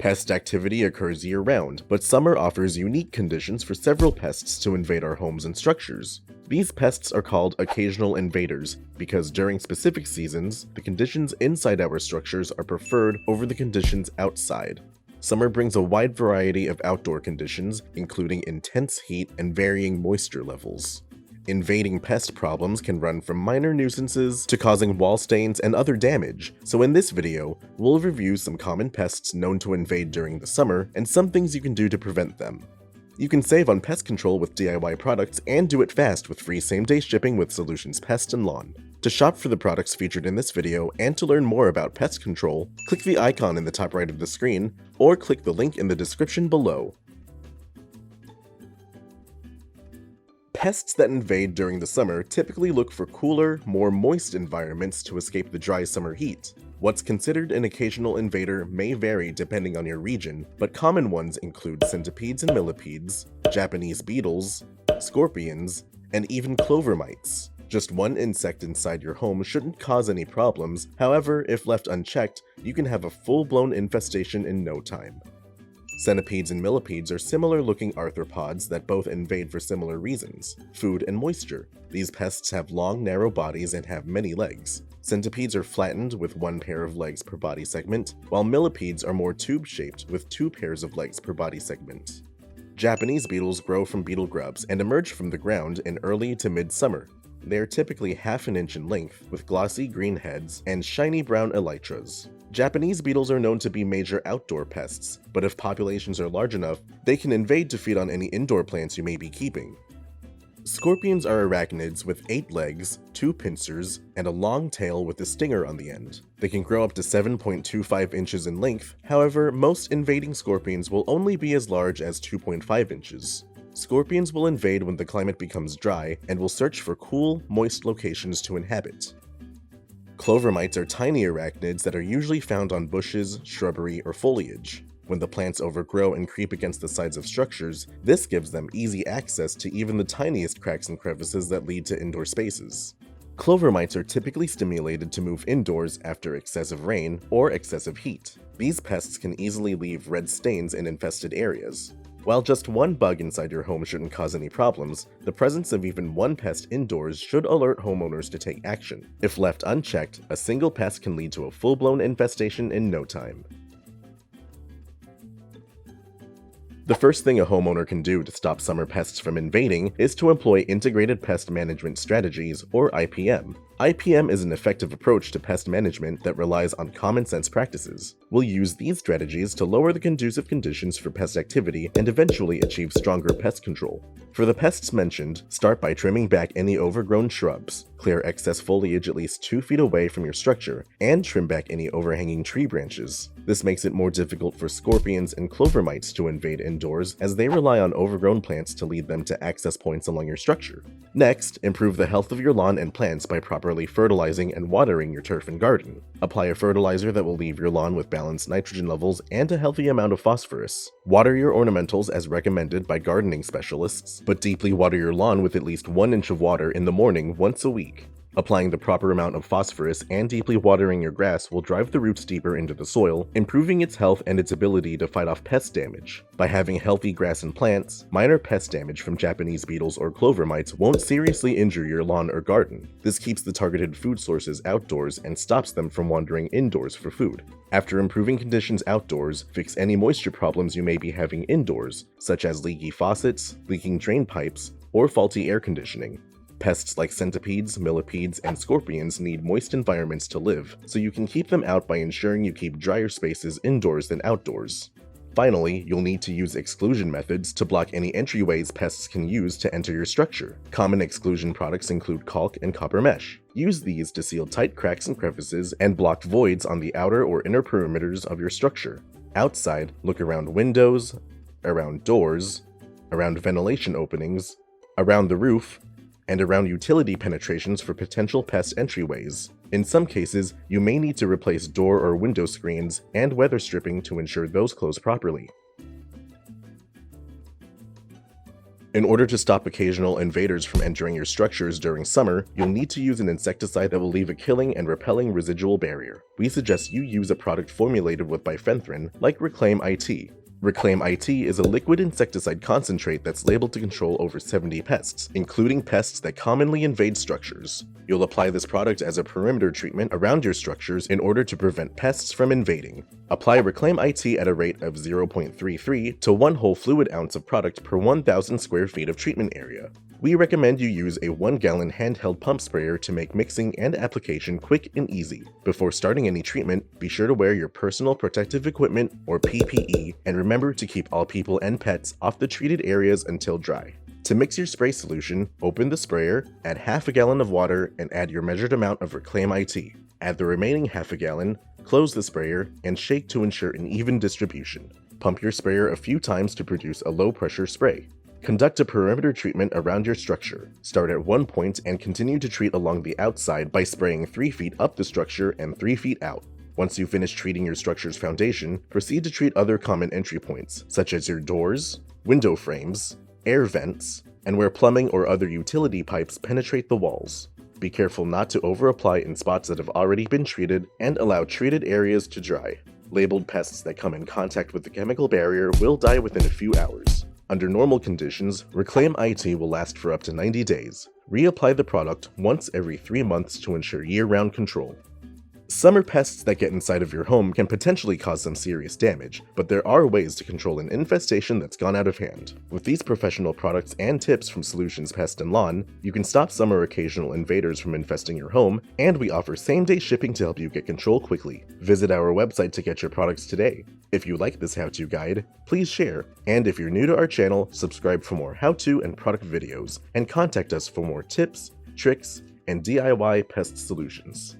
Pest activity occurs year-round, but summer offers unique conditions for several pests to invade our homes and structures. These pests are called occasional invaders because during specific seasons, the conditions inside our structures are preferred over the conditions outside. Summer brings a wide variety of outdoor conditions, including intense heat and varying moisture levels. Invading pest problems can run from minor nuisances to causing wall stains and other damage, so in this video, we'll review some common pests known to invade during the summer and some things you can do to prevent them. You can save on pest control with DIY products and do it fast with free same-day shipping with Solutions Pest and Lawn. To shop for the products featured in this video and to learn more about pest control, click the icon in the top right of the screen or click the link in the description below. Pests that invade during the summer typically look for cooler, more moist environments to escape the dry summer heat. What's considered an occasional invader may vary depending on your region, but common ones include centipedes and millipedes, Japanese beetles, scorpions, and even clover mites. Just one insect inside your home shouldn't cause any problems, however, if left unchecked, you can have a full-blown infestation in no time. Centipedes and millipedes are similar-looking arthropods that both invade for similar reasons: food and moisture. These pests have long, narrow bodies and have many legs. Centipedes are flattened with one pair of legs per body segment, while millipedes are more tube-shaped with 2 pairs of legs per body segment. Japanese beetles grow from beetle grubs and emerge from the ground in early to mid-summer. They are typically half an inch in length, with glossy green heads and shiny brown elytras. Japanese beetles are known to be major outdoor pests, but if populations are large enough, they can invade to feed on any indoor plants you may be keeping. Scorpions are arachnids with 8 legs, 2 pincers, and a long tail with a stinger on the end. They can grow up to 7.25 inches in length, however, most invading scorpions will only be as large as 2.5 inches. Scorpions will invade when the climate becomes dry and will search for cool, moist locations to inhabit. Clover mites are tiny arachnids that are usually found on bushes, shrubbery, or foliage. When the plants overgrow and creep against the sides of structures, this gives them easy access to even the tiniest cracks and crevices that lead to indoor spaces. Clover mites are typically stimulated to move indoors after excessive rain or excessive heat. These pests can easily leave red stains in infested areas. While just one bug inside your home shouldn't cause any problems, the presence of even one pest indoors should alert homeowners to take action. If left unchecked, a single pest can lead to a full-blown infestation in no time. The first thing a homeowner can do to stop summer pests from invading is to employ Integrated Pest Management Strategies, or IPM. IPM is an effective approach to pest management that relies on common sense practices. We'll use these strategies to lower the conducive conditions for pest activity and eventually achieve stronger pest control. For the pests mentioned, start by trimming back any overgrown shrubs, clear excess foliage at least 2 feet away from your structure, and trim back any overhanging tree branches. This makes it more difficult for scorpions and clover mites to invade indoors as they rely on overgrown plants to lead them to access points along your structure. Next, improve the health of your lawn and plants by properly fertilizing and watering your turf and garden. Apply a fertilizer that will leave your lawn with balanced nitrogen levels and a healthy amount of phosphorus. Water your ornamentals as recommended by gardening specialists, but deeply water your lawn with at least 1 inch of water in the morning once a week. Applying the proper amount of phosphorus and deeply watering your grass will drive the roots deeper into the soil, improving its health and its ability to fight off pest damage. By having healthy grass and plants, minor pest damage from Japanese beetles or clover mites won't seriously injure your lawn or garden. This keeps the targeted food sources outdoors and stops them from wandering indoors for food. After improving conditions outdoors, fix any moisture problems you may be having indoors, such as leaky faucets, leaking drain pipes, or faulty air conditioning. Pests like centipedes, millipedes, and scorpions need moist environments to live, so you can keep them out by ensuring you keep drier spaces indoors than outdoors. Finally, you'll need to use exclusion methods to block any entryways pests can use to enter your structure. Common exclusion products include caulk and copper mesh. Use these to seal tight cracks and crevices and block voids on the outer or inner perimeters of your structure. Outside, look around windows, around doors, around ventilation openings, around the roof, and around utility penetrations for potential pest entryways. In some cases, you may need to replace door or window screens and weather stripping to ensure those close properly. In order to stop occasional invaders from entering your structures during summer, you'll need to use an insecticide that will leave a killing and repelling residual barrier. We suggest you use a product formulated with bifenthrin, like Reclaim IT. Reclaim IT is a liquid insecticide concentrate that's labeled to control over 70 pests, including pests that commonly invade structures. You'll apply this product as a perimeter treatment around your structures in order to prevent pests from invading. Apply Reclaim IT at a rate of 0.33 to 1 whole fluid ounce of product per 1,000 square feet of treatment area. We recommend you use a 1-gallon handheld pump sprayer to make mixing and application quick and easy. Before starting any treatment, be sure to wear your personal protective equipment, or PPE, and remember to keep all people and pets off the treated areas until dry. To mix your spray solution, open the sprayer, add half a gallon of water, and add your measured amount of Reclaim IT. Add the remaining half a gallon, close the sprayer, and shake to ensure an even distribution. Pump your sprayer a few times to produce a low-pressure spray. Conduct a perimeter treatment around your structure. Start at one point and continue to treat along the outside by spraying 3 feet up the structure and 3 feet out. Once you finish treating your structure's foundation, proceed to treat other common entry points, such as your doors, window frames, air vents, and where plumbing or other utility pipes penetrate the walls. Be careful not to over-apply in spots that have already been treated, and allow treated areas to dry. Labeled pests that come in contact with the chemical barrier will die within a few hours. Under normal conditions, Reclaim IT will last for up to 90 days. Reapply the product once every 3 months to ensure year-round control. Summer pests that get inside of your home can potentially cause some serious damage, but there are ways to control an infestation that's gone out of hand. With these professional products and tips from Solutions Pest and Lawn, you can stop summer occasional invaders from infesting your home, and we offer same-day shipping to help you get control quickly. Visit our website to get your products today. If you like this how-to guide, please share, and if you're new to our channel, subscribe for more how-to and product videos, and contact us for more tips, tricks, and DIY pest solutions.